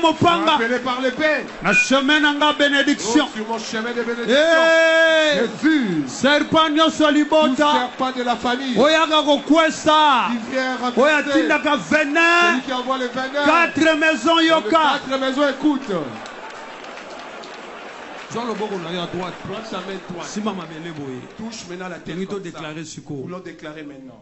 mopanga. Appelé par l'épée. Na chemin nanga bénédiction. Sur mon chemin de bénédiction. Jésus. Serpent nyonso Tout libota. serpent de la famille. Oyaka kokwesa. Qui vient Oya ramasser. tindaka venin. Celui qui envoie le venin. 4 maisons yoka. 4 maisons écoute. Jean Loboko na à droite. Prends sa main droite. Sima mabele boye. Touche maintenant la tête. Tenito Comme ça. déclarer Nous suko. voulons déclarer maintenant.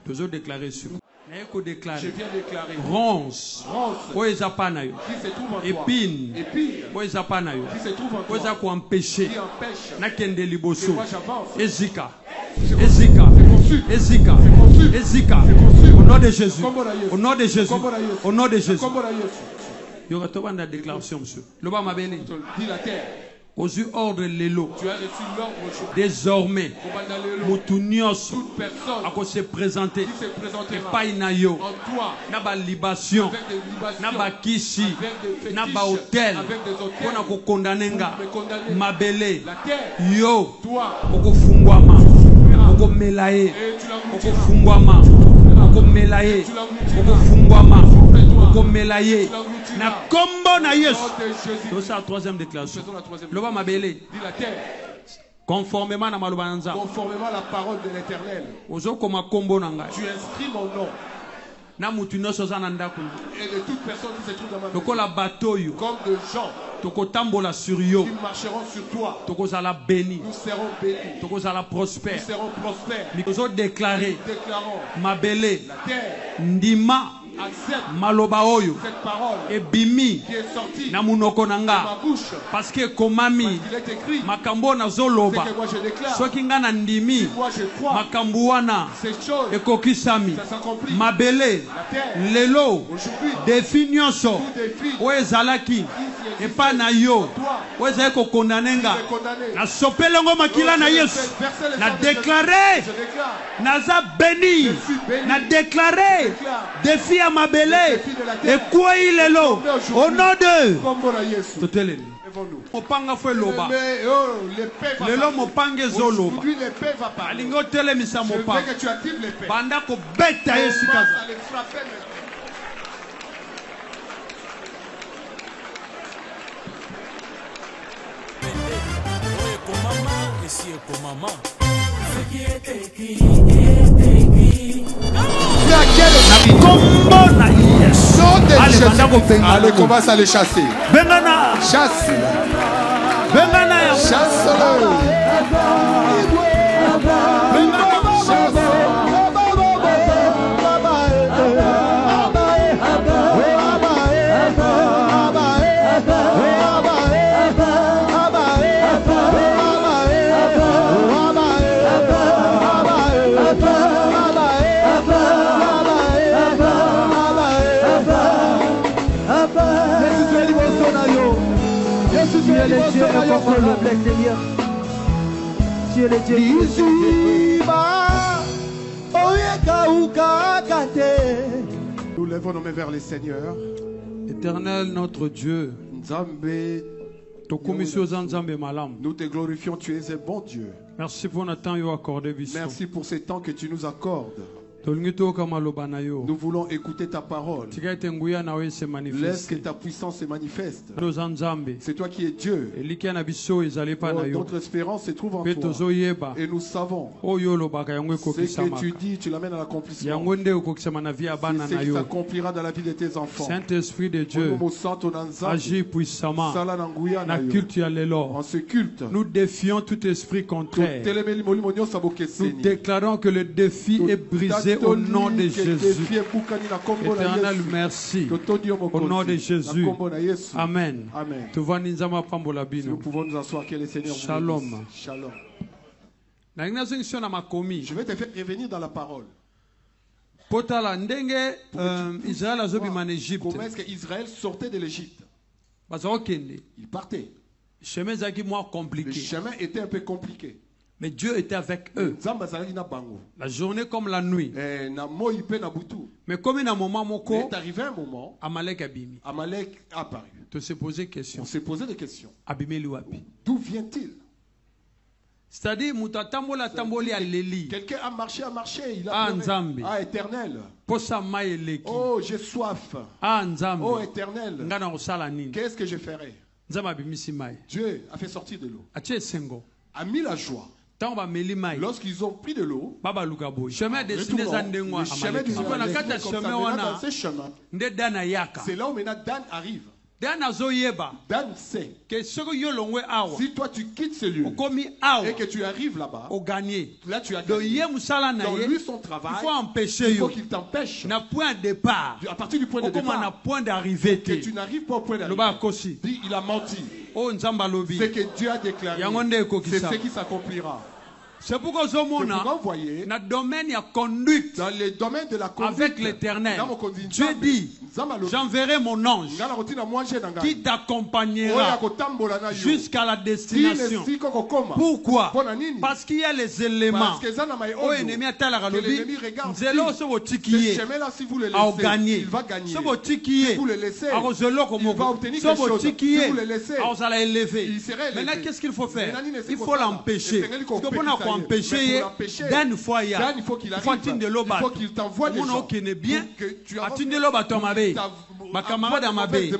Toujours déclarer suko. Naeko Je déclarer. viens déclarer. Ronce. Ronce. Oeza pana yo. Qui se trouve en toi. Épine. Épine. Oeza pana yo. Qui se trouve en Oeza toi. ko empêcher. Qui empêche. Nakende Que liboso. moi j'avance. Ezika. C'est Ezika. conçu. Ezika. C'est conçu. Ezika. C'est conçu. Au nom de Jésus. Kombo na Yesu. Au nom de Jésus. Kombo na Yesu. Au nom de Jésus. Kombo na Yesu. Il y aura tout la déclaration, monsieur. Le bas mabele. Dis la terre. Aux yeux ordre l'élo. Tu as reçu l'ordre aujourd'hui. Désormais, Commandant l'élo. Moutounios Toute personne a se présenter. qui se présentera Painayo. en toi Naba libation. avec des libations, Naba kishi. avec des Naba fétiches, hôtel. avec des hôtels, Kona ko kondanenga. pour me condamner. Mabele. La terre, Yo. toi, Oko fungwama. Oko melaye. et tu Oko l'engloutiras. fungwama. Oko melaye. Oko fungwama. Oko melaye. Na kombo na Yesu. C'est ça la troisième déclaration. Faisons la troisième. Loba mabele. Dis la terre, Conformément à maloba nza. conformément à la parole de l'Éternel. Ozo koma kombo na ngai. Tu inscris mon nom Na mutu nyonso za na ndako. et de toute personne qui se trouve dans ma maison. Lokola bateau yo. Comme de gens Tokotambola sur yo. qui marcheront sur toi. Tokozala béni. Nous serons bénis. Tokozala prospère. Nous serons prospères. Mikozo déclarer Déclarons mabele la terre ndima accepte maloba oyo cette parole ebimi qui est sortie na munoko na de nga ma bouche. parce que komami Il est écrit. makambo C'est nazoloba que moi je déclare. soki nga na ndimi Si moi je crois. makambo wana Ces choses, ekokisami ça s'accomplit. mabele La terre, lelo aujourd'hui, defi nyonso tout défi oyo ezalaki epai na yo oyo ezali kokondane nga est condamné. nasopelengo makila na yesu na déclare Je déclare. naza béni na déclaré défi ya mabele ekwei lelo au nom de Kombo na Yesu. toteleli Lèvons-nous. mopanga fo eloba Mais, oh, l'épée va lelo parler. mopanga ezoloba Aujourd'hui, l'épée va parler. alingi otelemisa Je veux mopanga que tu actives l'épée. banda kobeta ye Commence sika à les frapper maintenant. kombo na yesu Nom de Allez, Jésus. banda kobenga Allez, commence à les chasser. bengana Chasse. bengana ya Chasse-le. Tu es le Dieu incontrôlable, Seigneur. Tu es le Dieu Nous lèvons nos mains vers les seigneurs. éternel notre dieu Nzambe, tokumisi oza nzambe malamu nous te glorifions, tu es un bon Dieu. merci mpona temps yo accordé biso Merci pour ces temps que tu nous accordes. tolingi toyoka maloba na yo Nous voulons écouter ta parole. tika ete nguya na yo ese Laisse que manifeste ta puissance se manifeste. oza nzambe C'est toi qui es Dieu. elikya na biso ezali epai na yo Notre espérance se trouve en mpe toi. tozoyeba Et nous savons oyo olobaka yango ce que tu ekokisamaka dis, tu l'amènes à l'accomplissement. yango nde ekokisama na vie ya bana C'est ce na qui yo s'accomplira dans la vie de tes enfants. saint-esprit de Au dieu nom santo na Nzambe, agis puissamment sala na nguya na na yo. culte ya lelo En ce culte, nous défions tout esprit contraire totelemeli molimo nyonso ya nous bokeseni. déclarons que le défi est brisé au nom de Jésus. Éternel, merci. Au nom de Jésus. Amen. Amen. Tuvani nzamba pambola Si nous bino. pouvons nous asseoir, que le Seigneur vous Shalom. bénisse. Shalom. Na ngina zingisho na makomi. Je vais te faire revenir dans la parole. Potala ndenge Israël azobima en Égypte. Comment est-ce qu'Israël sortait de l'Égypte? Bazokende. Il partait. Chemin zaki moins Le compliqué. chemin était un peu compliqué. Mais Dieu était avec eux. Nzambe azalaki na bango. La journée comme la nuit. Na moi pe na butu. Mais comme il un moment Il moko, est arrivé un moment, Amalek abimi. Amalek a apparu. Tu se poser question. On s'est posé des questions. Abimeli wapi. D'où vient-il? C'est-à-dire, quelqu'un a marché, il a pleuré. Ah, Éternel. Oh, j'ai soif. Oh, Éternel. Qu'est-ce que je ferai? Dieu a fait sortir de l'eau. A mis la joie. Lorsqu'ils ont pris de l'eau, le chemin destiné dans ce chemin, c'est là où maintenant Dan arrive. Dan sait que si toi tu quittes ce lieu et que tu arrives là-bas, là tu as gagné. Dans lui son travail, il faut qu'il t'empêche à partir du point de départ que tu n'arrives pas au point d'arrivée. Il a menti. Ce que Dieu a déclaré, c'est ce qui s'accomplira. C'est pourquoi vous voyez, dans le domaine de la conduite avec l'Éternel, Dieu dit, j'enverrai mon ange qui t'accompagnera jusqu'à la destination. Pourquoi? Parce qu'il y a les éléments où l'ennemi regarde. Ce chemin-là, si vous le laissez, il va gagner. Si vous le laissez, il va obtenir quelque chose. Si vous le laissez, il serait élevé. Maintenant, qu'est-ce qu'il faut faire? Il faut l'empêcher. Pour empêcher, Dan il faut qu'il arrive. Il faut qu'il t'envoie des gens bien. Ma camarade à ma baie,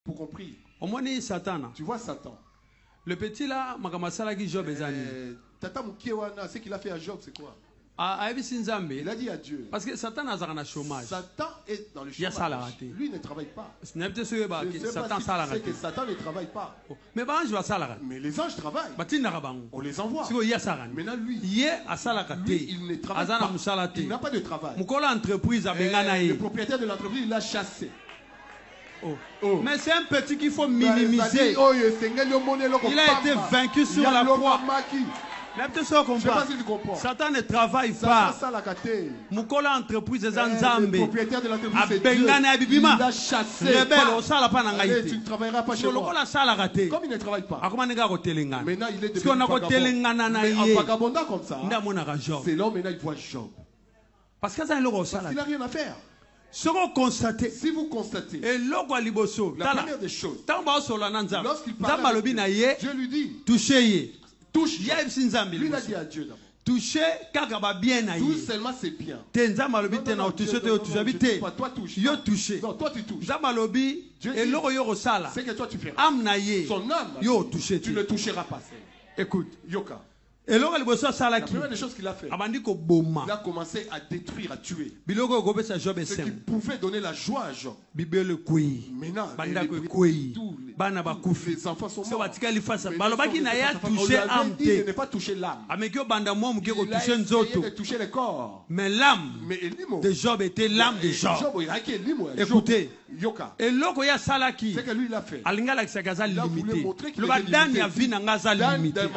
pour compris. Tu vois Satan. Le petit là, Tata Mukiewana, ce qu'il a fait à Job, c'est quoi? Il a dit à Dieu. Parce que Satan a un chômage. Satan est dans le chômage. Lui ne travaille pas. Je ne sais pas si que Satan ne travaille pas. Mais les anges travaillent. On les envoie. Maintenant lui, il ne travaille pas. Il n'a pas de travail. Le propriétaire de l'entreprise, il l'a chassé. Mais c'est un petit qu'il faut minimiser. Il a été vaincu sur la croix. Je sais pas si tu comprends. Satan ne travaille pas. Mukola entreprise des Nzambe. Le propriétaire de l'entreprise c'est Dieu. Il l'a chassé. Tu ne travailleras pas chez moi. Comme il ne travaille pas. Maintenant il est devenu vagabond. Mais en vagabondant comme ça, c'est là où maintenant il voit Job. Parce qu'il n'a rien à faire. Si vous constatez, la première des choses, lorsqu'il parle avec Dieu, Dieu lui dit, touchez. Touche. Lui a dit à Dieu d'abord. Toucher tout seulement c'est bien. Toi touche. Non, toi tu touches. Dieu dit, c'est que toi tu feras. Son âme, tu ne toucheras pas. Écoute, Yoka. La première des choses qu'il a fait, il a commencé à détruire, à tuer. Ce qui pouvait donner la joie à Job. Maintenant, les enfants sont morts. Il n'a pas touché l'âme. Il a essayé de toucher le corps. Mais l'âme de Job était l'âme de Job. Écoutez, c'est que lui il a fait. Il a voulu montrer qu'il était limité. Dans ma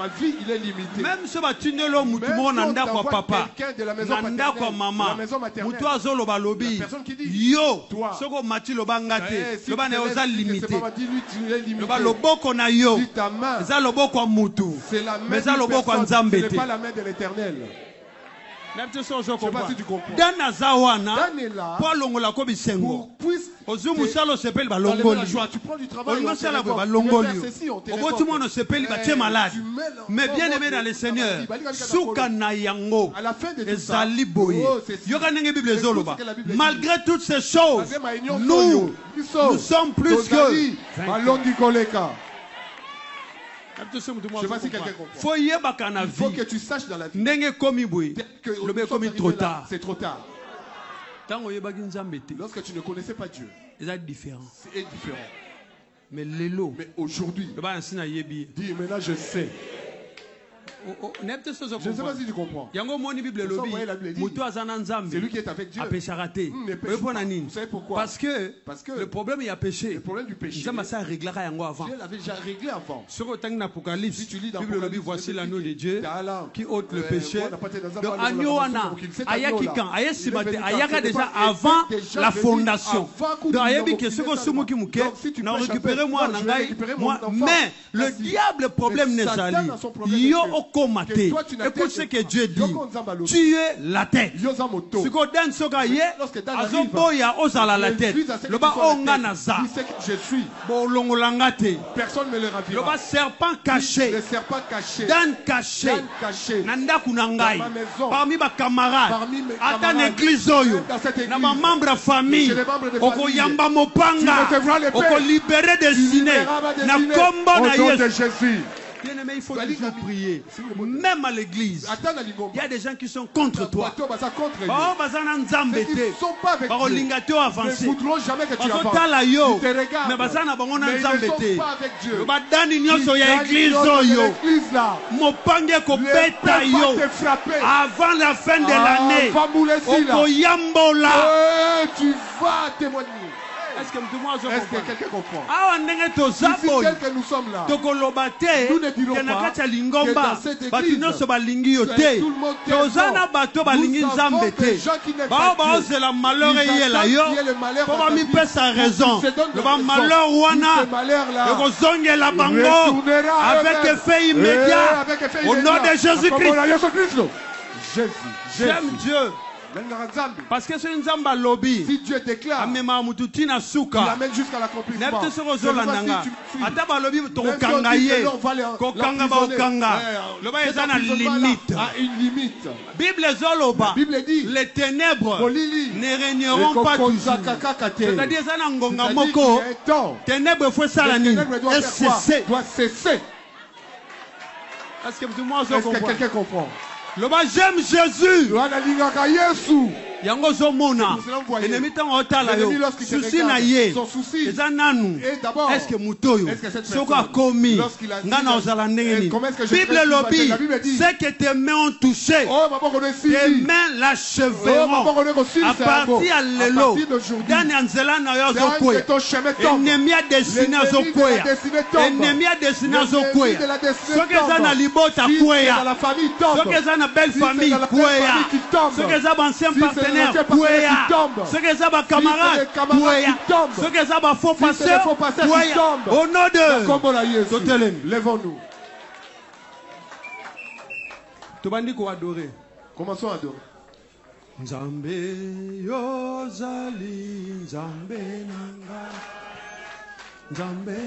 vie, il est limité. Même si tu ne l'as pas papa, de la maison maternelle, la personne qui dit, yo, toi, soko mati lobangate, lobane oza limité. Loboko na yo, ta main, eza loboko wa mutu, c'est la main de personne, ce n'est pas la main de l'Éternel. Je sais pas si tu comprends. Dan est là pour sepeli balongoli. Tu prends du travail. Malade. Mais bien aimé dans le Seigneur, souka na yango ezali boye. Malgré toutes ces choses, nous sommes plus que je sais pas si quelqu'un comprend. Il faut que tu saches dans la vie que c'est trop tard. Lorsque tu ne connaissais pas Dieu, c'est différent. Mais aujourd'hui, dis maintenant je sais. Je ne sais pas si tu comprends. C'est lui qui est avec Dieu. Vous savez pourquoi? Parce que le problème il y a péché. Le problème du péché, Dieu l'avait déjà réglé avant. Si tu lis dans l'Apocalypse, voici l'agneau de Dieu qui ôte le péché. Déjà avant la fondation. Mais le diable problème n'est pas. Écoute ce que Dieu dit. Tu es la tête. Si Godin soka ye, azoboya ozala la tête. Le bas onga naza. Bolongolangate. Personne ne me le ravira. Le bas serpent caché. Le serpent caché. Dan caché. Nanda kunangai. Parmi ma camarades. Ata l'église oyo. Na ma membre famille. Oko yamba mopanga. Oko libérer destiné. Na kombo na Jésus. Bien-aimé, il faut toujours prier. Même à l'église, il y a des gens qui sont contre toi. Ils ne sont pas avec Dieu. Ils ne voudront jamais que tu avances. Ils te regardent. Mais ils ne sont pas avec Dieu. Ils l'église là. Ne peut pas te frapper. Avant la fin de l'année, tu vas témoigner. Est-ce que quelqu'un comprend? Ici, tel que nous sommes là, nous ne dirons pas que dans cette église, tout le monde t'aime. Nous avons des gens qui n'aiment pas Dieu. Ils attendent qu'il y ait le malheur dans ta vie. Il sa raison. Le malheur retournera avec effet immédiat. Au nom de Jésus-Christ. J'aime Dieu. Parce que c'est une zamba lobby. Si Dieu déclare, il l'amène jusqu'à l'accomplissement. À une limite. La Bible dit, les ténèbres ne régneront pas toujours. C'est-à-dire doit cesser. Est-ce que quelqu'un comprend? Le bas j'aime Jésus. Yango zomona. Ennemi tango otala yo. Souci na ye. Eza nanu. Est-ce que mutoyo soko akomi ngana ozala ndenge nini? Bible lobi c'est que tes mains ont touché. Tes mains l'achèveront. À partir de lelo. Dani anzela na yo zokoya. Ennemi a destiné à zokoya. Ennemi a destiné à zokoya. Soki eza na libota koya. Soki eza na belle famille koya. Soki eza ancien partenaire. Ce que ça va camarade, ce que ça va faux pasteur, au nom de lèvons-nous. Commençons à adorer. Nzambe yozali, Nzambe nanga, Nzambe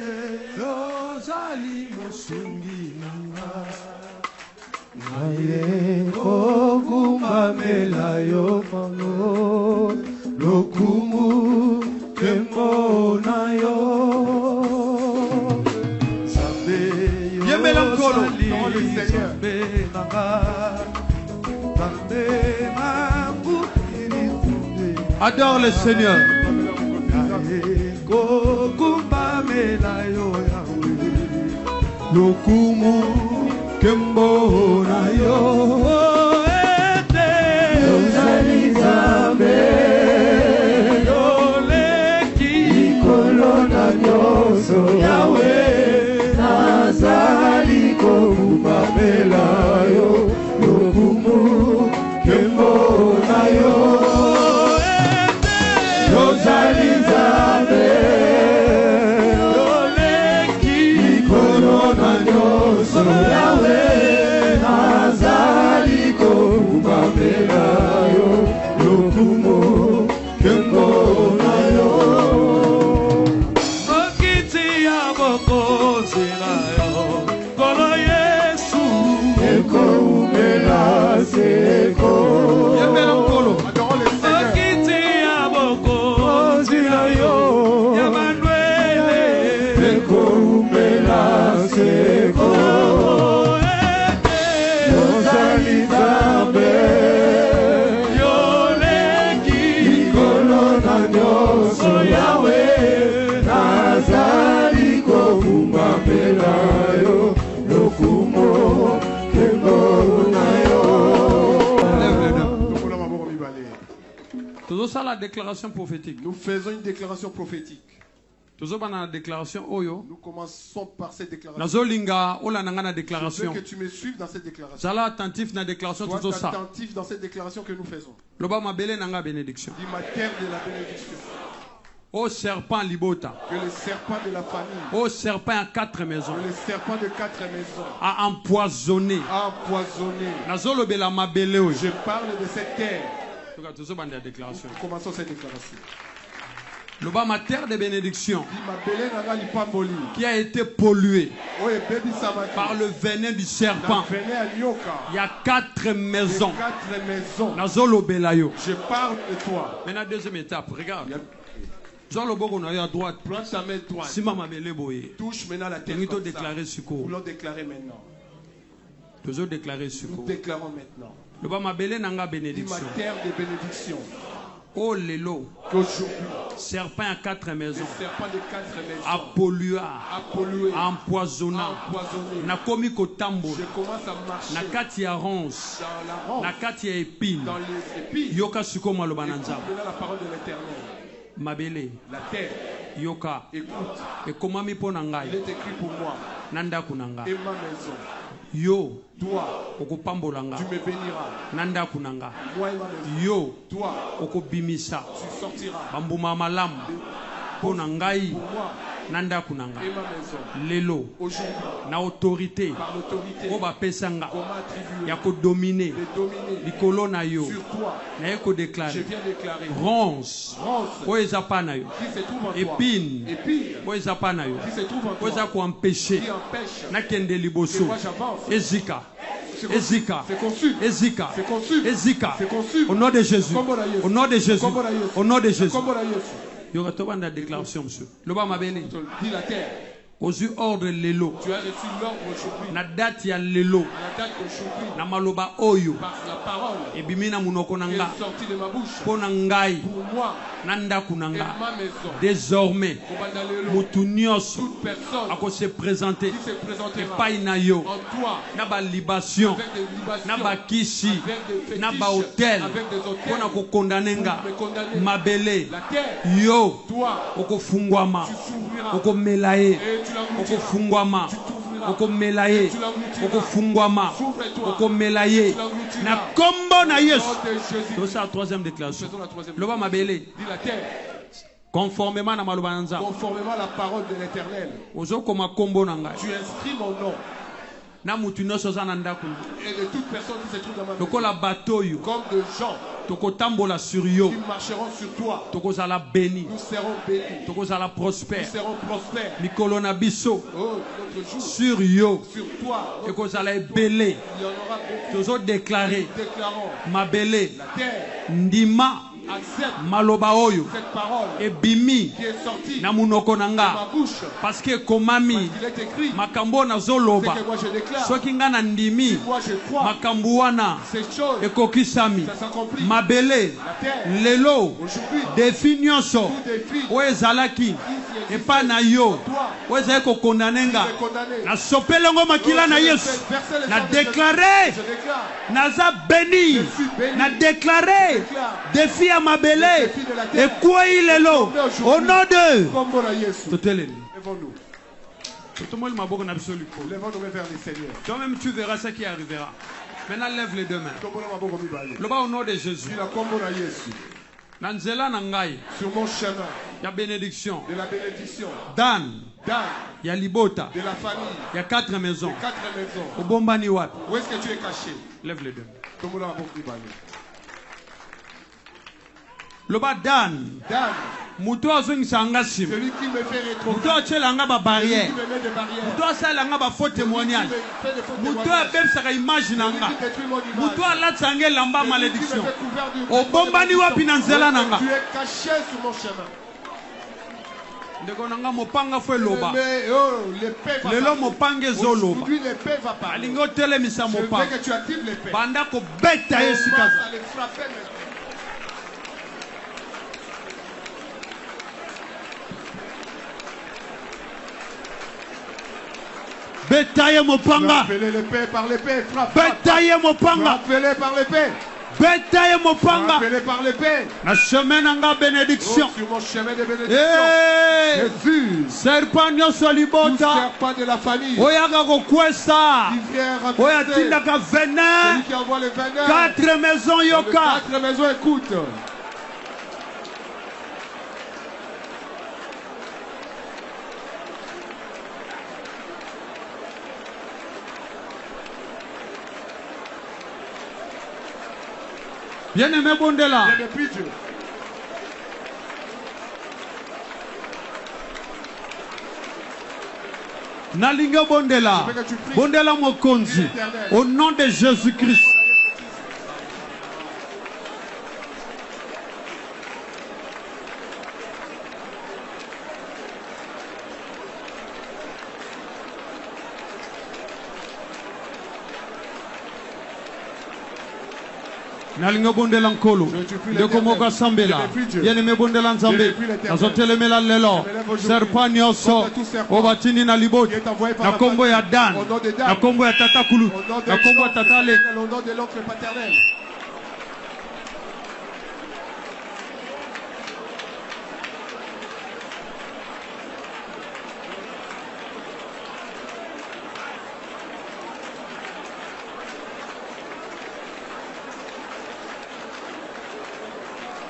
yozali mosungi nanga. Naye kokumamela yo fango lokumu kembo na yo Nzambe yo zali Nzambe nanga Nzambe mabuiri adore le Seigneur. Naye kokumamela yo Yahweh lokumu Kembo na yo ete Yozali Nzambe Yoleki Kolona nyoso Yahweh Nazali kokumamela yo Lokumu Kembo na yo ete Yozali Nzambe Yoleki Kolona nyoso Yahweh La déclaration prophétique. Nous faisons une déclaration prophétique. Nous commençons par cette déclaration. Je veux que tu me suives dans cette déclaration. Sois attentif dans cette déclaration que nous faisons. Dis ma terre de la bénédiction. Ô serpent libota. Que le serpent de la famille. Ô serpent à 4 maisons. Que le serpent de 4 maisons. A empoisonné. Empoisonné. Je parle de cette terre. Commençons cette déclaration. Ma terre de bénédiction qui a été polluée par le venin du serpent. Il y a 4 maisons. Je parle de toi. Maintenant, deuxième étape, regarde. À droite. Prends ta main droite. Touche maintenant la terre. Nous voulons déclarer maintenant. Nous déclarons maintenant. Ma terre de bénédiction. Oh Lélo, serpent à 4 maisons, a pollué, a empoisonné, na komi kotambo, na kati ya ronce, na kati ya épine, yoka suko maloba na nzambe. Mabele, la terre, yoka, écoute, ekomami po na ngai, il est écrit pour moi, na ndaku na ngai, et ma maison. Yo, toi, okopambolanga, tu me béniras. Nanda kunanga. Moi et ma maison. Yo, toi, okobimisa. Tu sortiras. Bambuma malamu. Pona ngai. Pour moi. Nanda kunanga. Et ma maison. Lelo. Aujourd'hui. Na autorité. Par l'autorité. Oba pesanga. Yako dominer. Likolo na yo. Sur toi. Na yeko déclarer. Je viens déclarer. Ronce. Oezapa na yo. Qui se trouve en toi. Épine. Oezapa na yo. Qui se trouve en toi. Oeza ko empêcher. Qui empêche. Na kende liboso. Ezika. Ezika. C'est conçu. Ezika. C'est conçu. Ezika. C'est conçu. Au nom de Jésus. Au nom de Jésus. Au nom de Jésus. Il y aura tout la déclaration, monsieur. Le bas m'a béni. Dis la terre. Aux yeux ordre l'élo. Tu as reçu l'ordre aujourd'hui. Na date ya l'élo. La date aujourd'hui. Na maloba oyo. Par la parole. Et bimina munoko nanga. Qui est sorti de ma bouche. Ponangai. Pour moi. Nanda kunanga. Et ma maison. Désormais. Mutunios. Toute personne. Ako se présenter. Qui se présentera. Et pas inayo. En toi. Na ba libation. Avec des libations. Na ba kishi. Avec des na ba hôtel. Avec des hôtels. Pona ko kondanenga. Mabele. La terre. Yo. Toi. Oko fungwama. Tu s'ouvriras. Oko melaye. Et tu l'engloutiras. Oko fungwama. Oko melaye. Oko fungwama. Oko melaye. Na kombo na Yesu. C'est la troisième déclaration. Loba mabele. Dis la terre. Conformément à maloba nza. Conformément à la parole de l'Éternel. Ozo koma kombo na ngai. Tu inscris mon nom. Na mutu nyonso za na ndako. Et de toute personne qui se trouve dans ma maison. Lokola bateau yo. Comme de gens. Tokotambola sur yo. Qui marcheront sur toi. Tokozala béni. Nous serons bénis. Tokozala prospère. Nous serons prospères. Mikolo na biso. Oh, notre jour. Sur yo. Sur toi. Tokozala belé. Il y en aura beaucoup. Tozo déclarer. Nous déclarons. Ma belé. La terre. Ndima. Accepte maloba oyo cette parole ebimi qui est sortie na munoko nanga de ma bouche parce que komami makambo na zoloba soki nga na ndimi makambo wana ekokisami mabele lelo defi nyonso oyo ezalaki epa na yo oyo ezali kokondane nga nasopelengo makila na Yesu na déclaré naza béni na déclaré défi à ma belé et quoi il est là au nom de lèvons-nous vers le Seigneur. Toi-même tu verras ce qui arrivera. Maintenant lève les deux mains. Le bas au nom de Jésus. Sur mon chemin. Il y a bénédiction. De la bénédiction. Dan. Il y a Libota. De la famille. Il y a 4 maisons. 4 maisons. Au Bombani Wat. Où est-ce que tu es caché? Lève les deux mains. Le bas Dan. Muto azongisa anga sim. Celui qui me fait rétrograder. Muto achela anga ba barrière. Celui qui me met des barrières. Muto asala anga ba faux témoignage. Muto abemsaka image nanga. Muto alatsa anga lamba malédiction. Obombani wapi na nzela nanga. Tu es caché sur mon chemin. Ndeko nanga mopanga fwe loba. Lelo mopanga ezoloba. Aujourd'hui l'épée va parler. Alingi otelemisa mopanga. Je veux que tu actives l'épée. Banda ko beta esika. Betaille mopanga. Appelez l'épée par l'épée. Betaille mopanga. Appelez par l'épée. Betaille mopanga. Appelez par l'épée. Na chemin nanga bénédiction. Sur mon chemin de bénédiction. Jésus. Serpent nyonso libota. Serpent de la famille. Oyaka kokwesa. Oya tindaka venin. Celui qui envoie le venin. 4 maisons yoka. 4 maisons écoute. Bien-aimé Bondela. Je ne prie Dieu. Nalinga Bondela. Bondela Mokonzi. Au nom de Jésus-Christ. Nalinga Bondela Nkolo. De Komoka Sambela. Bien-aimé Bondela Nzambe. Nazotelemela lelo. Serpanioso. Obatini na liboti. Na kombo ya Dan. Na kombo ya Tata Kulu. Na kombo ya Tata Le. Au nom de l'oncle paternel.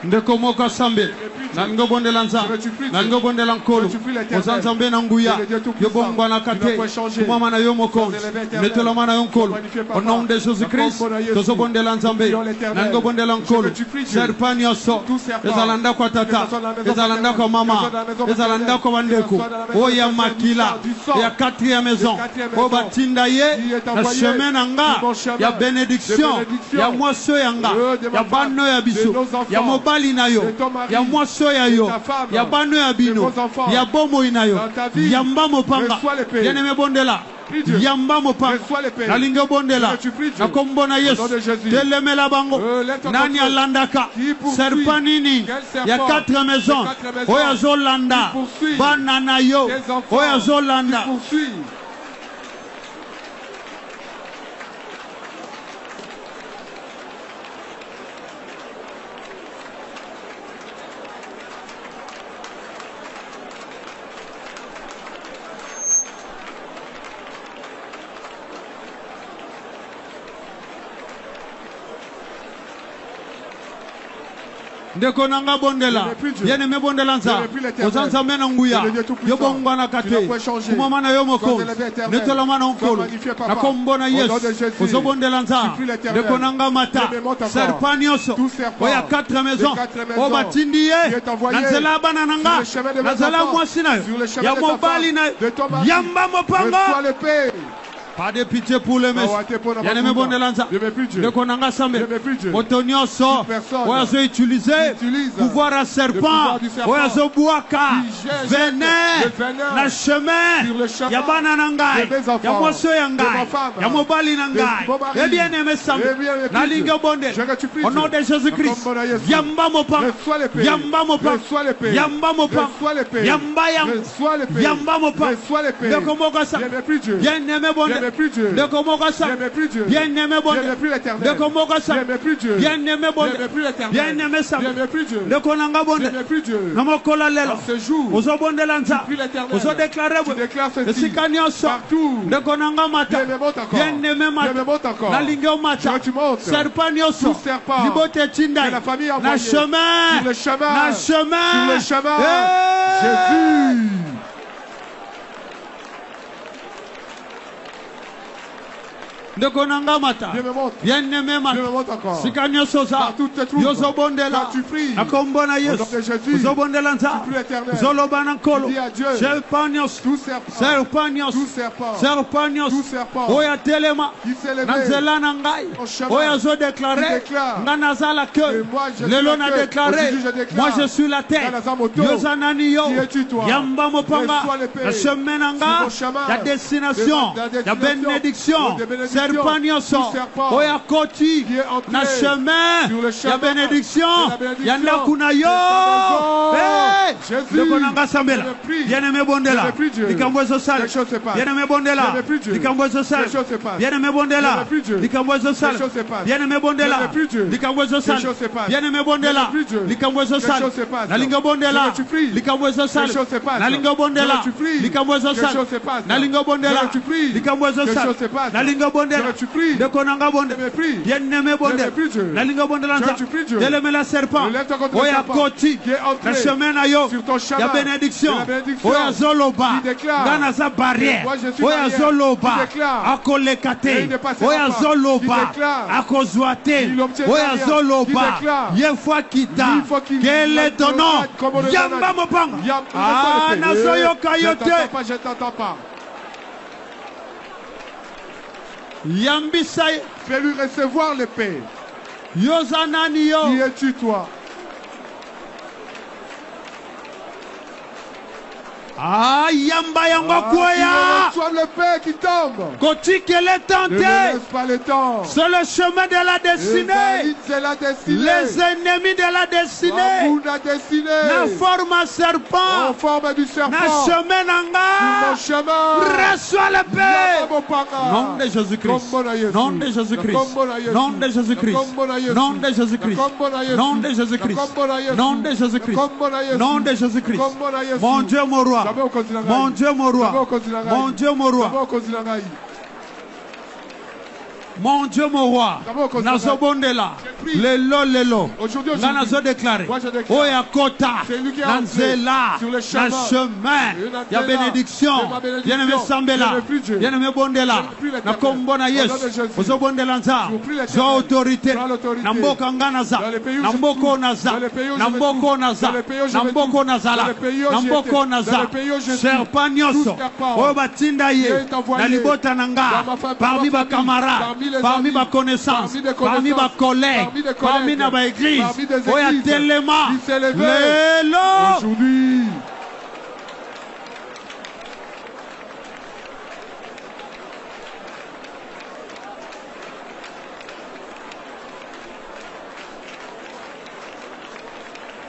Ndeko moka sambe nango bondela nza nango bondela nkolo ozanzambe na nguya yobongwa na kate kumama na yo mokonzi metoloma na yo nkolo au nom de Jésus-Christ tozo bondela nzambe nango bondela nkolo serpa nyonso ezalanda kwa tata ezalanda kwa mama ezalanda kwa bandeko oya makila ya 4e maison o batinda ye na chemin nanga ya bénédiction ya mwaso yanga ya bano ya biso ya mobali na yo ya mwaso ya yo ya bano ya bino ya bomo ina yo yamba mopanga bien-aimé bondela yamba mopanga nalinga bondela na kombo na Yesu telemela bango nani alandaka serpa nini ya 4 maisons oya zolanda bana na yo oya zolanda ndeko nanga bondela yene me bondela nza ozanza mena nguya yobongwa na kate kumama na yo mokonzi netola mana onkolo na kombo na Yesu ozobondela nza ndeko nanga mata serpanioso oya 4 maisons o batindi ye na nzela bana nanga na nzela mwasi na yo ya mobali na yamba mopanga. Pas de pitié pour les messieurs. Bien aimé bon de l'anza. De konanga sambe. Otonioso. Oyazo utiliser pouvoir à serpent. Oyazo buaka. Venez. Na chemin. Ya bana nangai. Ya moso yangai. Ya mobali nangai. Et bien aimé sambe. Na linga bonde. Au nom de Jésus-Christ. Yamba mopang. Yamba mopang. Yamba mopang. Yamba yam. Yamba mopang. De komoka sambe. Bien aimé bonde. De Komokasa, bien aimé bon, de Komokasa, bien aimé bon, bien aimé Sam, de Konanga bon, Namokola Lelo, aux obons de l'Anza, aux déclarés, de Sikanioso, de Konanga Mata, bien aimé Mata, la Lingo Mata, Serpanioso, Libote Tindai, la chemin, la chemin, Jésus. De konanga mata bien aimé mata sikanyo sosa yozo bondela akombona Yesu zobondela nza zolobana nkolo serpanios oya telema nanzela na ngai oya zo déclarer ngana zala que lelo na déclarer moi je suis la tête yozanani yo yamba mopanga na chemin nanga ya destination ya bénédiction serpanioso oya koti na chemin ya bénédiction yanda kuna yo de konanga sambela bien-aimé bondela likambozo sale bien-aimé bondela likambozo sale bien-aimé bondela likambozo sale bien-aimé bondela likambozo sale bien-aimé bondela likambozo sale nalinga bondela likambozo sale nalinga bondela likambozo sale nalinga bondela likambozo sale nalinga bondela bondela. De konanga bondela. Bien-aimé bondela. Nalinga bondela nza. Délemé la serpent. Oya koti. Le chemin na yo. Ya bénédiction. Oya zoloba. Gana za barrière. Oya zoloba. Akolekate. Oya zoloba. Akozwate. Oya zoloba. Yefwa kita. Quel est ton nom? Yamba mopanga. Ah, nazoyoka yote. Je t'entends pas. Yambisai. Fais-lui recevoir l'épée. Yozanani yo. Qui es-tu, toi? Ah, yamba yamba koya. Reçois l'épée qui tombe. Koti qu'elle est tentée. Ne laisse pas le temps. C'est le chemin de la destinée. C'est la destinée. Les ennemis de la destinée. La destinée. Na forme serpent. En forme du serpent. Na chemin nanga. Sur mon chemin. Reçois la paix. Nom de Jésus-Christ. Nom de Jésus-Christ. Nom de Jésus-Christ. Nom de Jésus-Christ. Nom de Jésus-Christ. Nom de Jésus-Christ. Nom de Jésus-Christ. Mon Dieu, mon roi. Mon Dieu, mon roi. Mon Dieu, mon roi. Mon Dieu, mon roi. Nazobondela. Lelo. Nanazo déclaré. Oya kota. Nanzela. Na chemin. Ya bénédiction. Bien-aimé Sambela. Bien-aimé Bondela. Na kombona yes. Ozo Bondela nza. Zo autorité. Namboka nganaza. Namboko naza. Namboko naza. Namboko nazala. Namboko naza. Serpent nyoso. Oyo batinda ye. Na libota nanga. Parmi ba camarades. Parmi ma connaissance, parmi ma collègue, parmi ma église, oya telema, lelo. Aujourd'hui.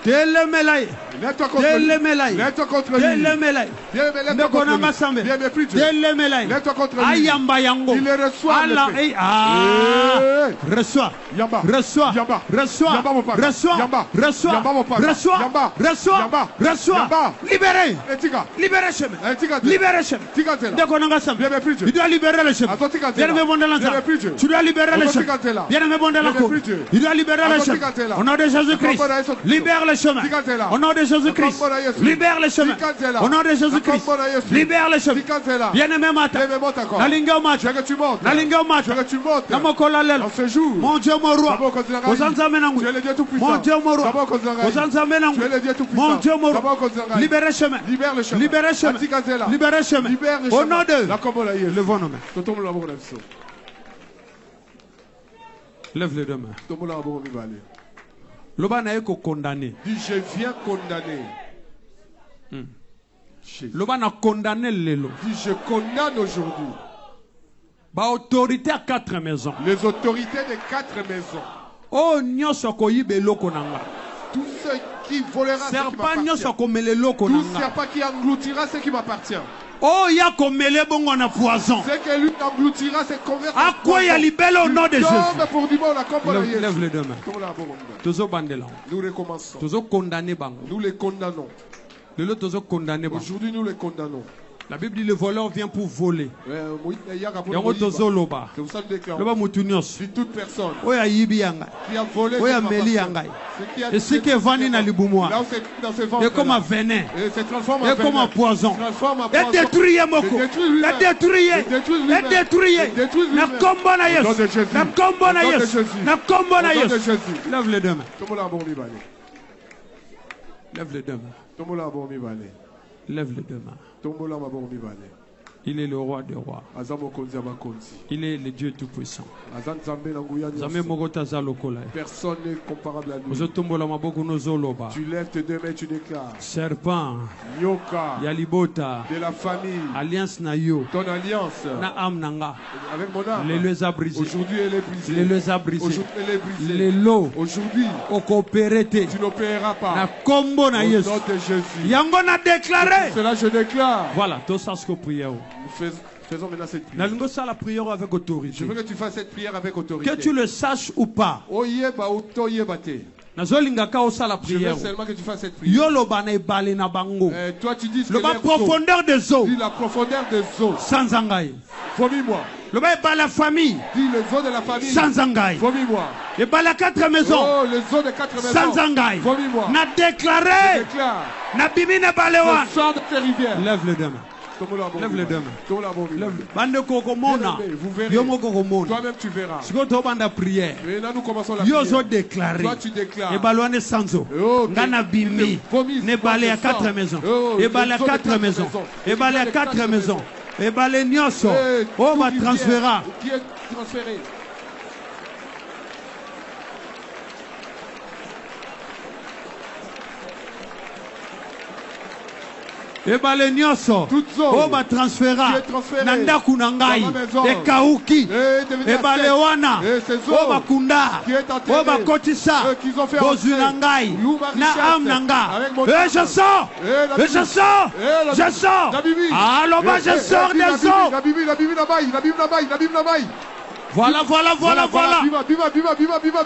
Télémelaï. Mets-toi contre lui. Mets-toi contre lui. Télémelaï. Mets-toi contre lui. Viens me plus. Télémelaï. Mets-toi contre lui. Ayamba yango. Il le reçoit. Reçois. Yamba. Reçois. Yamba. Reçois. Yamba mon papa. Reçois. Yamba. Reçois. Yamba mon papa. Reçois. Yamba. Reçois. Yamba. Reçois. Yamba. Libéré. Etika. Libéré chemin. Etika. Libéré chemin. Tika tela. Dekonanga sam. Viens me plus. Il doit libérer le chemin. Attends tika Viens tela. me bonder l'ensemble. Tu dois libérer le chemin. Viens me bonder l'ensemble. Il doit libérer le chemin. Au nom de Jésus-Christ. Libère le chemin. Au nom de Jésus-Christ. Libère le chemin. Au nom de Jésus-Christ. Libère le chemin. Bien-aimé Mata. Nalinga Mata. Nalinga Mata. Namokola lelo. Mon Dieu, mon roi. Mon Dieu, mon roi. Mon Dieu, mon roi. Libère le chemin. Libère le chemin. Libère le chemin. Au nom de. Levons nos mains. Lève les deux mains. L'Obana est condamné. Dis, je viens condamner. L'Obana condamné l'élo. Dis, je condamne aujourd'hui. Autorité à 4 maisons. Les autorités des 4 maisons. Oh, nyoso koyibe loko nanga. Tous ceux qui volera ce qui m'appartient. Tout serpent qui engloutira ce qui m'appartient. Oh, ya komele bongo na poison. C'est que lui engloutira ses conversions. À quoi ya libelle au nom de Jésus? Lève les deux mains. Nous recommençons. Nous les condamnons. Aujourd'hui, nous les condamnons. La Bible dit le voleur vient pour voler. C'est pour ça que déclare. Si toute personne qui a volé, et ce qui est venu dans le boumois, et comme un venin, et comme un poison, et détruit Moko, et détruit, et détruit, na combo na Yesu, na combo na Yesu, na combo na Yesu. Lève les deux mains. Lève les deux mains. Lève les deux mains. Il est le roi des rois. Il est le Dieu tout-puissant. Personne n'est comparable à lui. Tu lèves tes deux mains et tu déclares. Serpent. Nyoka. Yalibota. De la famille. Alliance na yo. Ton alliance. Na am nanga. Avec mon âme. Les les a brisés. Aujourd'hui elle est brisée. Les les a brisés. Aujourd'hui elle est brisée. Les lots. Aujourd'hui. Au coopérité. Tu n'opéreras pas. Na combo na Yesu. Au nom de Jésus. Yango na déclaré. Cela je déclare. Voilà. Tout ça ce que prière. Faisons maintenant cette prière. La prière avec autorité. Je veux que tu fasses cette prière avec autorité. Que tu le saches ou pas. Je veux seulement que tu fasses cette prière. Toi tu dis la profondeur des eaux. Dis la profondeur des eaux. Sans engaille. Vomis-moi. Le bail par la famille. Dis les eaux de la famille. Sans engaille. Vomis-moi. Et par la 4 maisons. Oh, les eaux de 4 maisons. Sans engaille. Vomis-moi. N'a déclaré. Je déclare. N'a bimi n'a balewan. Je sors de tes rivières. Lève le demain. Lève les deux mains. Bande kokomona. Vous verrez. Toi-même tu verras. Sikoto banda prière. Et là nous commençons la prière. Yozo déclaré. Toi tu déclares. Et balouane sanzo. Ngana bimi. Ne balé à 4 maisons. Et balé à 4 maisons. Et balé à 4 maisons. Et balé nyoso. On va transférer. Qui est transféré. Et bale nyoso o ba transfera nanda kunangai e kauki e bale wana o ba kunda o ba kotisa bozunangai na amnanga et je sors alors bah je sors des eaux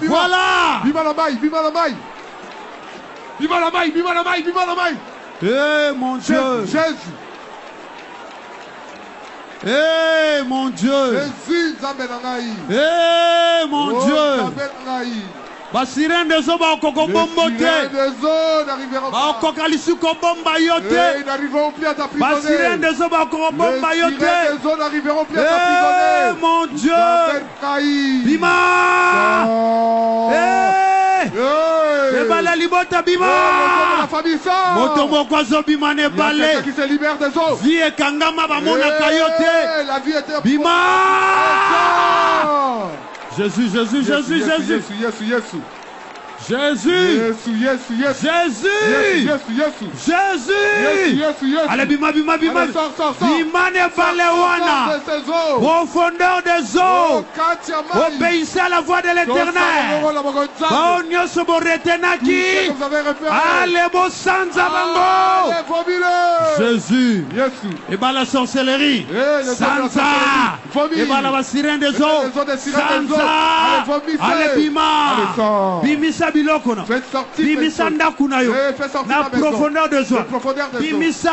voilà Eh mon Dieu. Jésus. Eh mon Dieu. Jésus. Eh mon Dieu. Ba sirène des eaux ba kokobombote. Ba kokalisi kobomba yote. Ils n'arriveront plus à t'emprisonner. Ba sirène des eaux ba kokobomba yote. Les eaux n'arriveront plus à t'emprisonner. Eh mon Dieu. Bima. Eh bala libota bima. La famille sort. Motombo kwazo bima ne balé. Qui se libère des eaux. Vie kangama ba mona kayote. La vie était bima. Jésus. Allez, bima. Bima ne balewana. Profondeur des eaux. Obéissez à la voix de l'Éternel. Baonyo sobo retenaki. Allez, bo sanza bango. Jésus. Et bah la sorcellerie. Sanza. Et bah la sirène des eaux. Sanza. Allez, bima. Bimisa bilokona. Bimisa ndakuna yo. Na profondeur des eaux. Bimisa.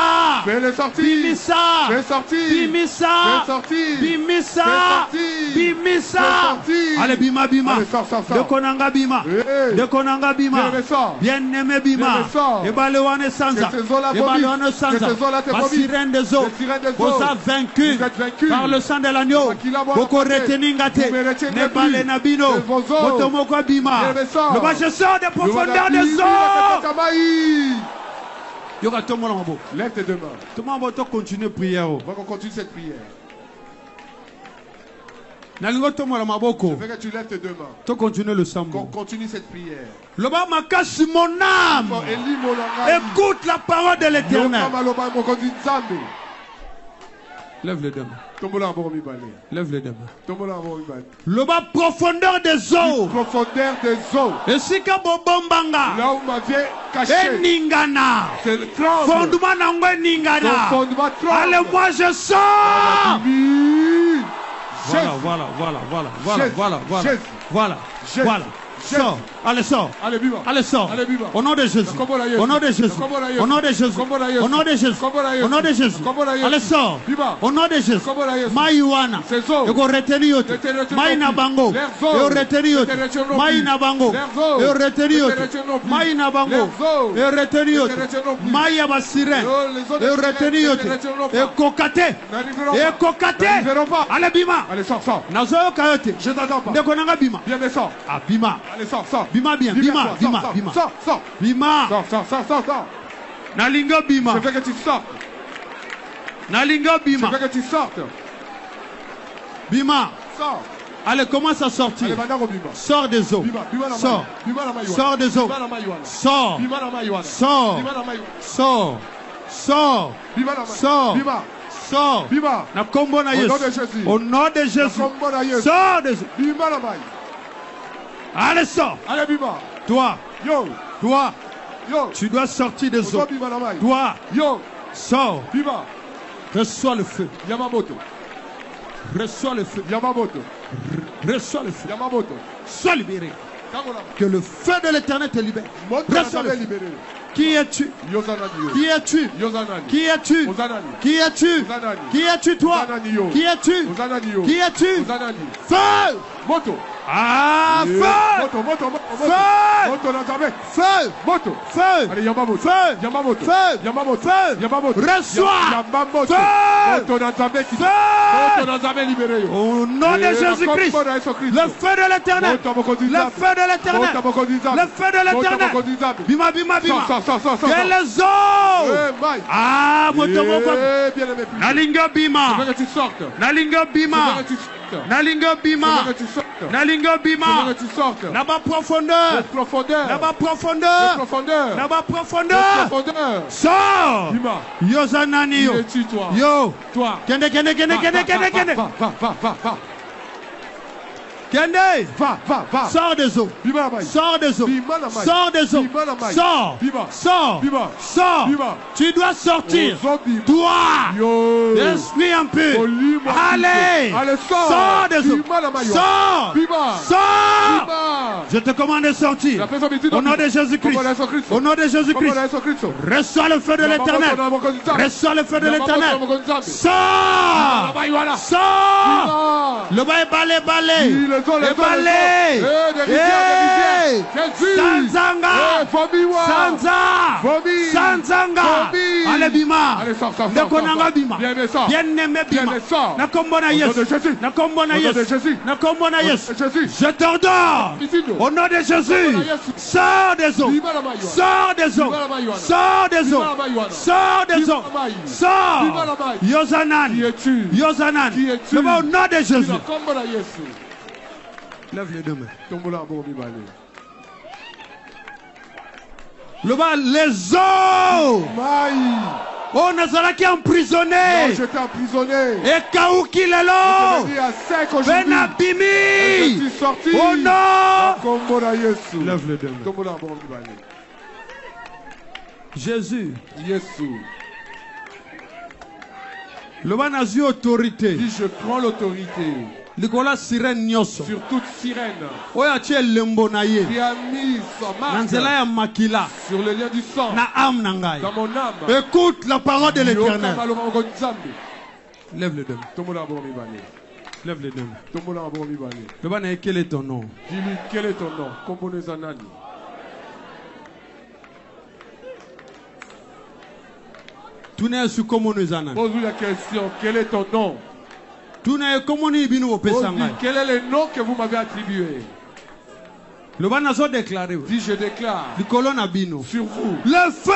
Allez, bima. De konanga bima. Bien aimé bima. Et balewane sanza. La sirène des eaux. Vous avez vaincu par le sang de l'agneau. Boko reteningate. Ne bale nabino. Motomoko bima. Le bas je sors des profondeurs des eaux. Yoga tomo lambo. Lève tes deux mains. Tomo lambo to continue prière. On va continuer cette prière. Nalingo tomo lamaboko. Je veux que tu lèves tes deux mains. To continue le sambo. Continue cette prière. Le bas ma casse mon âme. Écoute la parole de l'Éternel. Lève les deux mains. Lève les deux mains. Le bas profondeur des eaux. Et si ka bobombanga. Là où ma vie est cachée. Ningana. C'est le tremble. Fondement nangwe ningana. Allez, moi je sors. Voilà. Sors. Allez, sors. Allez, sors. Au nom de Jésus. Au nom de Jésus. Au nom de Jésus. Au nom de Jésus. Au nom de Jésus. Allez, sors. Au nom de Jésus. Maïwana. Et qu'on retenu yote. Maïna bango. Et on retenu yote. Maïna bango. Et on retenu yote. Maïna bango. Et on retenu yote. Maïa basirène. Et on retenu yote. Et kokate. Et kokate. Allez, bima. Allez, sors. Nazoyo kayote. Je t'attends pas. Nekonanga bima. Bien, mais sors. Ah, bima. Allez, sors. Bima bien. Bima. Sors. Bima. Sors. Nalingo bima. Je veux que tu sortes. Nalingo bima. Je veux que tu sortes. Bima. Sors. Allez, commence à sortir. Sors des eaux. Sors. Sors des eaux. Sors. Sors. Na kombo na Yesu. Au nom de Jésus. Sors des eaux. Allez, sors. Allez, bima. Toi. Yo. Tu dois sortir des eaux. Toi. Sors. Bima. Reçois le feu. Yamamoto. Reçois le feu. Yamamoto. Reçois le feu. Yamamoto. Sois libéré. Que le feu de l'Éternel te libère. Reçois le feu. Qui es-tu? Qui es-tu? Qui es-tu? Qui es-tu? Qui es-tu toi? Qui es-tu? Qui es-tu? Feu! Moto. Ah, feu! Moto, moto, moto, feu! Moto dans ta main. Feu! Moto. Feu! Allez, Yamamoto. Feu! Yamamoto. Feu! Yamamoto. Feu! Yamamoto. Reçois! Yamamoto. Feu! Moto dans ta main. Feu! Moto dans ta main libérée. Au nom de Jésus-Christ. Le feu de l'éternel. Le feu de l'éternel. Le feu de l'éternel. Bima, bima, bima. Quel les eaux! Ah, moto, moto. Nalinga bima. Je veux que tu sortes. Nalinga bima. Je veux que tu sortes. Nalinga bima. Je veux que tu sortes. Nalinga bima. Je veux que tu sortes. Là-bas profondeur. Profondeur. Là-bas profondeur. Profondeur. Là-bas profondeur. Profondeur. Sors. Bima. Yo zanani yo. Qui es-tu toi? Yo. Toi. Kende, kende, kende, kende, kende, kende. Va. Kende. Va. Sors des eaux. Bima. Sors des eaux. Sors des eaux. Sors. Sors. Sors. Tu dois sortir. Toi. L'esprit impur. Allez. Sors des eaux. Sors. Sors. Je te commande de sortir. Au nom de Jésus-Christ. Au nom de Jésus-Christ. Reçois le feu de l'éternel. Reçois le feu de l'éternel. Sors. Sors. Le bas est balé. Les balais. Sanzanga. Sanzanga. Allez bima. Nekonanga bima. Bien-aimé bima. Nakombona Yesu. Nakombona Yesu. Nakombona Yesu. Je t'ordonne. Au nom de Jésus. Sors des eaux. Sors des eaux. Sors des eaux. Sors des eaux. Sors. Yozanan. Yozanan. Au nom de Jésus. Lève les deux mains. Le bas, les eaux. Oh, Nazaraki emprisonné. Non, j'étais emprisonné. Et Kaouki Lelo. Benabimi. Je suis sorti. Oh non. Lève les deux mains. Jésus. Jésus. Le bas n'a eu autorité. Dis, je prends l'autorité. Sur toute sirène qui a mis sa marque sur le lien du sang dans mon âme. Écoute la parole de l'Éternel. Lève les deux mains. Lève les deux mains. Quel est ton nom? Dis-lui, quel est ton nom? Pose-lui la question, quel est ton nom? Quel est le nom que vous m'avez attribué? Dis, je déclare sur vous le feu.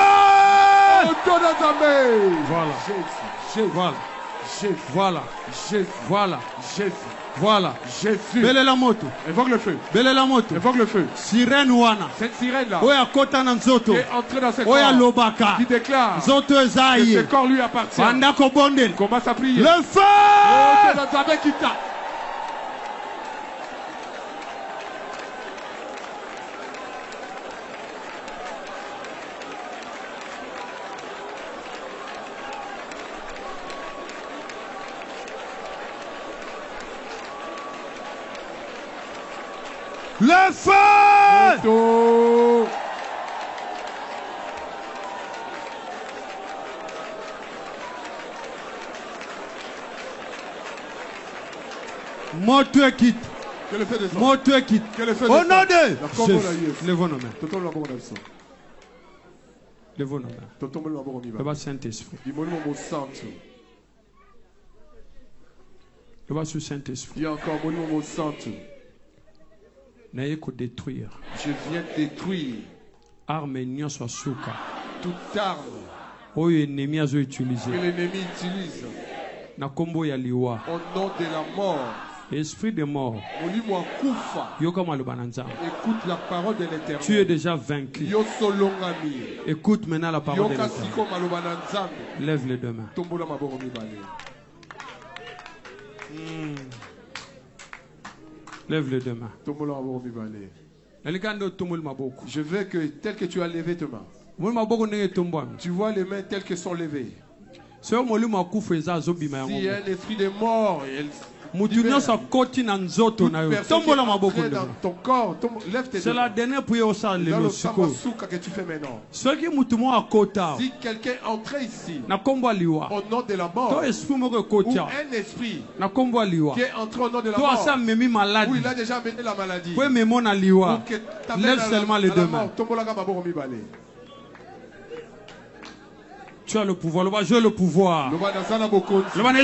Voilà. Jésus. Voilà. Jésus. Voilà. Jésus. Voilà. Jésus. Belle la moto. Évoque le feu. Belle la moto. Évoque le feu. Sirène wana. Cette sirène là. Oya kota na nzoto. Qui est entrée dans ce corps. Oya lobaka. Qui déclare. Nzoto ezaye. Que ce corps lui appartient. Banda ko bondel. Commence à prier. Le feu. Oh, c'est dans ta main qui tape. Le feu! Moto quitte. Que le feu descende. Moto quitte. Que le feu descende. Au nom de Jésus. Levons nos mains. Levons nos mains. Le bas Saint-Esprit. Le bas sous Saint-Esprit. Il y a encore mon mot saint. Détruire. Je viens détruire arme nyonso suka. Toute arme oyo ennemi azo utiliser. Que l'ennemi utilise. Na kombo ya liwa. Au nom de la mort. Esprit de mort. Écoute la parole de l'Éternel. Tu es déjà vaincu. Écoute maintenant la parole de l'Éternel. Lève les deux mains. Lève les deux mains. Je veux que tel que tu as levé tes mains, tu vois les mains telles qu'elles sont levées. Si un esprit de mort ton corps, lève tes c'est la dernière prière au sein de que tu fais maintenant. Si quelqu'un entrait ici au nom de la mort, ou un esprit qui est entré au nom de la mort, où il a déjà amené la maladie, lève seulement les deux mains. Tu as le pouvoir, le jeu le pouvoir. Le bas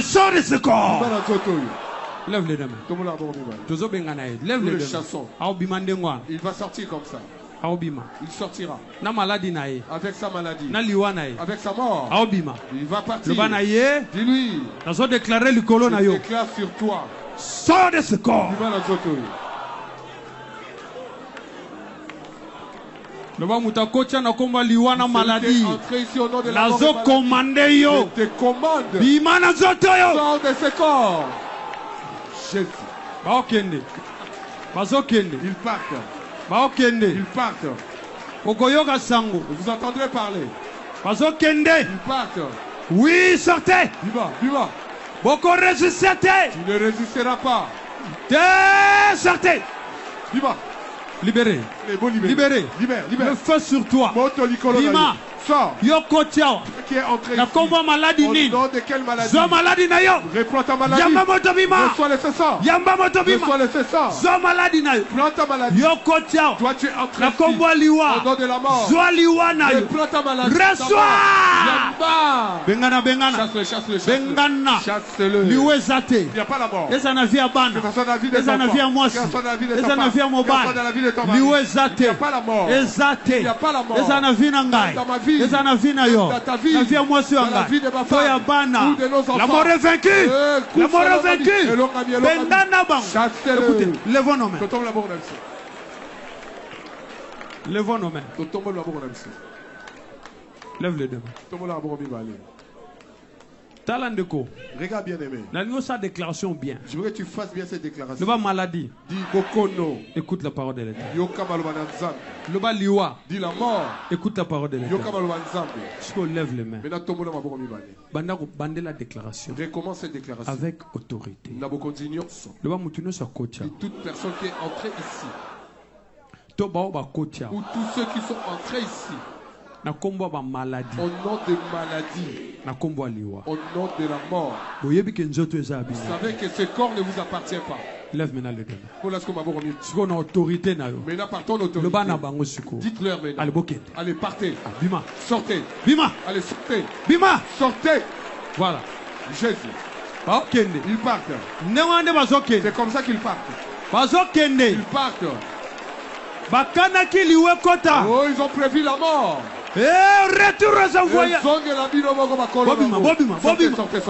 sort de ce corps. Lève les deux mains. Lève les deux mains. Il va sortir comme ça. Il sortira. Avec sa maladie. Avec sa mort. Il va partir. Dis-lui. Je déclare sur toi. Sors de ce corps. Le bas mutakocha na komba liwana maladie. Nazo commande yo. Bima na zoto yo. Sors de ce corps. Jésus. Baokende. Bazokende. Ils partent. Baokende. Ils partent. Ogoyoga sango. Vous entendrez parler. Bazokende. Ils partent. Oui, sortez. Viva. Boko résistez. Tu ne résisteras pas. Sortez. Viva. Libéré. Libéré. Le feu sur toi. Bima. Yoko Tiao. Qui est entré ici. Maladie au nom de quelle maladie? Zo maladie na yo. Reprends ta maladie. Yamba moto bima. Reçois le cessant. Yamba moto bima. Reçois le cessant. Zo maladie na yo. Prends ta maladie. Yoko Tiao. Toi tu es entré ici liwa. au nom de la mort. Zo liwa na yo. Reprends ta maladie. Reçois. Bengana. Chasse-le. Bengana. Chasse-le. Liwezate. Il n'y a pas la mort. Eza na vie abana. Eza na vie de Eza na vie amwasi. Eza na vie amobana. Liwezate. Il n'y a pas la mort. Ezate. Il n'y a pas la mort. Eza na vie na ngai. Dans ma vie. Eza na vie na yo. Dans ta vie. La vie à moi sur la vie de ma femme. Bana. Ou de nos enfants. La mort est vaincue. La mort est vaincue. Bendana bang. Écoutez, levons nos mains. Levons nos mains. Lève les deux mains. Talandeko. Regarde bien aimé. Nous sa déclaration bien. Je veux que tu fasses bien cette déclaration. Le bas maladie. Dis Bokono. Écoute la parole de l'Éternel. Yokamalwanzam. Le bas liwa. Dis la mort. Écoute la parole de l'Éternel. Yokamalwanzam. Je peux lève les mains. Maintenant tombe ma bourmi bale. Bandako bande la déclaration. Recommence cette déclaration. Avec autorité. Nabokondignos. Le bas mutino sa kocha. Toute personne qui est entrée ici. Toba ba kocha. Ou tous ceux qui sont entrés ici. Maladie. Au nom de maladie. Au nom de la mort. Vous savez que ce corps ne vous appartient pas. Lève maintenant le deux. Maintenant partons l'autorité. Dites-leur maintenant. Allez, partez. Bima. Sortez. Bima. Allez, sortez. Bima. Sortez. Voilà. Jésus. Ils partent. C'est comme ça qu'ils partent. Ils partent. Oh, ils ont prévu la mort. Retour aux envoyés. Sortez. Sortez.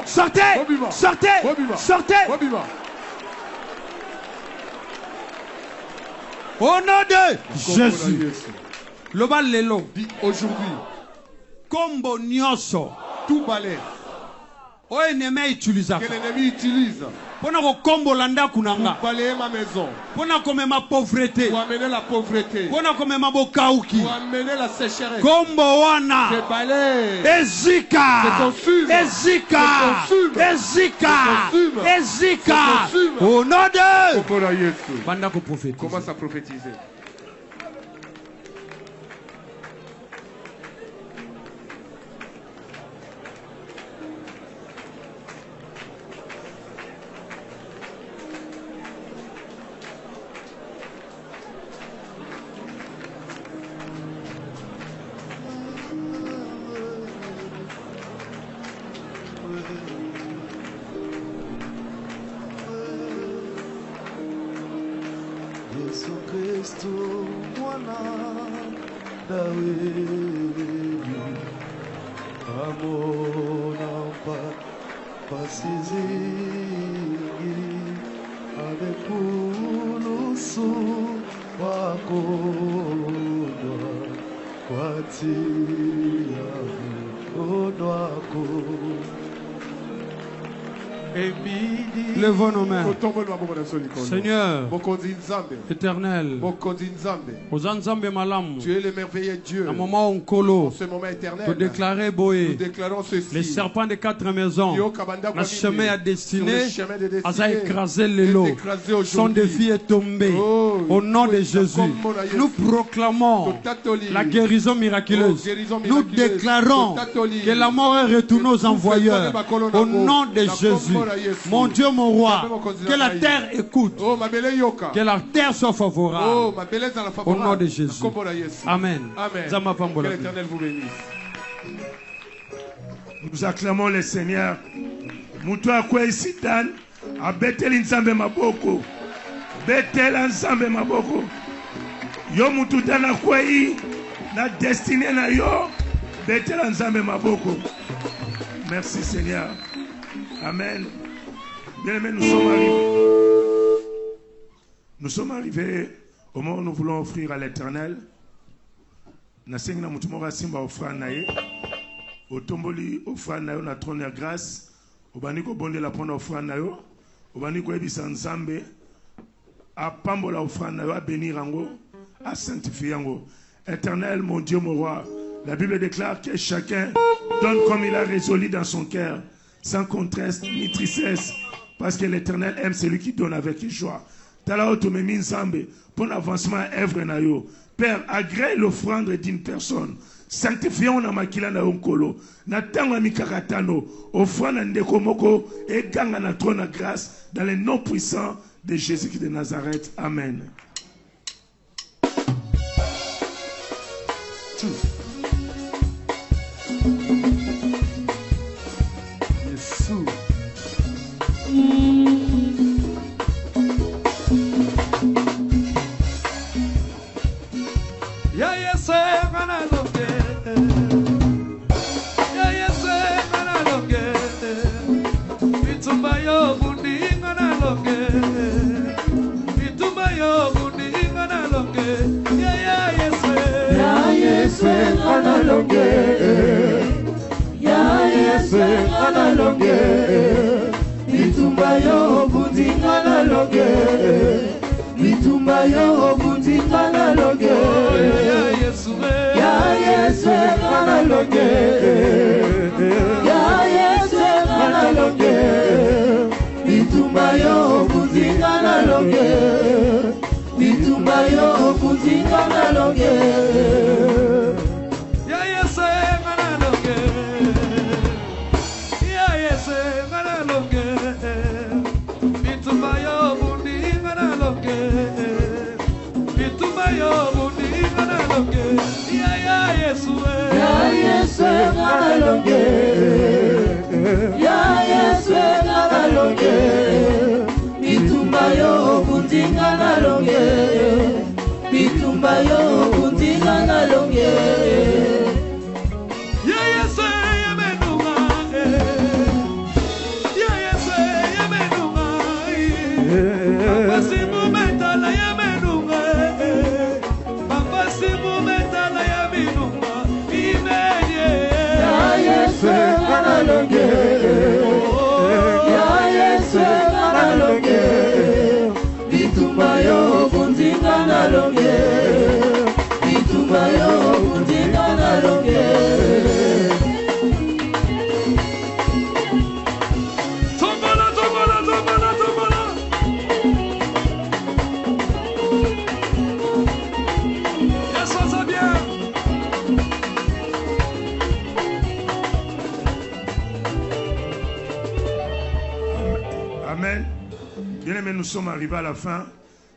Sortez. Sortez. Sortez. Au nom de Jésus. Le bal lelo. Dit aujourd'hui. Combo nyoso. Tout balai. O ennemi utilise. Que l'ennemi utilise. Pour balayer ma maison. Pour pauvreté. Pour amener la pauvreté. Pour amener la sécheresse. Kombo wana. C'est balai. Ezika. C'est consume. Ezika. Au nom de. Commence à prophétiser. Levons nos mains. Seigneur éternel, tu es le merveilleux Dieu. En ce moment éternel, nous déclarons ceci. Les serpents de 4 maisons, le chemin à destiné, à écraser les lots. Son défi est tombé. Au nom de Jésus, nous proclamons la guérison miraculeuse. Nous déclarons que la mort est retournée aux envoyeurs. Au nom de Jésus, mon Dieu, mon roi, que la terre écoute, que la terre soit favorable. Au nom de Jésus. Amen. Que l'Éternel vous bénisse. Nous acclamons le Seigneur. Moutoua kwe sitan a betel nzambe maboko. Betel nzambe maboko. Yo mututana kwe na destinée na yo. Betel nzambe maboko. Merci Seigneur. Amen. Bien-aimés, nous sommes arrivés au moment où nous voulons offrir à l'Éternel. Nasengi na mutumora simba offrande naye. Otomboli offrande nayo na trône de grâce. Obani ko bonde la pona offrande nayo. Obani ko ebisa nzambe. A pambola offrande nayo, a bénir ango, a sanctifier ango. Éternel, mon Dieu, mon roi. La Bible déclare que chacun donne comme il a résolu dans son cœur, sans contraste ni tristesse, parce que l'Éternel aime celui qui donne avec joie. Tala otomemi nzambe pour l'avancement œuvre na yo. Père, agrée l'offrande d'une personne. Sanctifions na makila na onkolo. Na tanga mikakatano. Offrande ndeko moko et ganga na trône de grâce dans le nom puissant de Jésus-Christ de Nazareth. Amen. Nous sommes arrivés à la fin.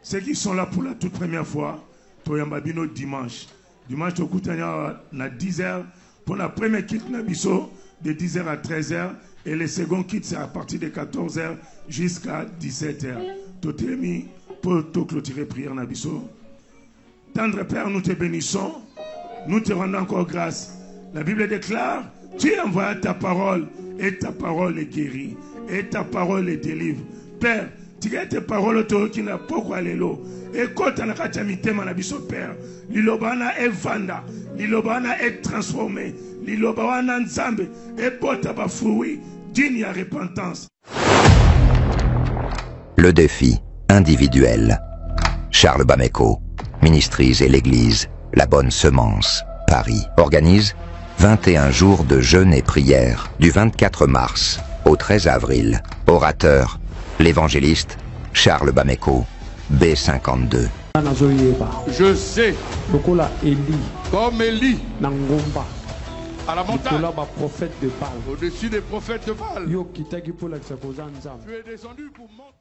Ceux qui sont là pour la toute première fois, Toyambabino dimanche. Dimanche, au Koutania, à 10h. Pour la première kit, Nabiso, de 10h à 13h. Et le second kit, c'est à partir de 14h jusqu'à 17h. Totémi, pour te clôturer prière, Nabiso. Tendre Père, nous te bénissons. Nous te rendons encore grâce. La Bible déclare Tu envoies ta parole et ta parole est guérie et ta parole est délivre. Père, tu as tes paroles qui n'a pas quoi l'élo. Et quand on a catamité manabiso Père, l'ilobana est vanda, l'ilobana est transformé, l'ilobana nzambe et porte à fruit digne à repentance. Le défi individuel. Charles Bameko, Ministries et l'Église, La Bonne Semence, Paris, organise 21 jours de jeûne et prière du 24 mars au 13 avril. Orateur, l'évangéliste Charles Bameko, B52. Je sais, comme Élie, à la montagne, au-dessus des prophètes de Baal, tu es descendu pour montrer.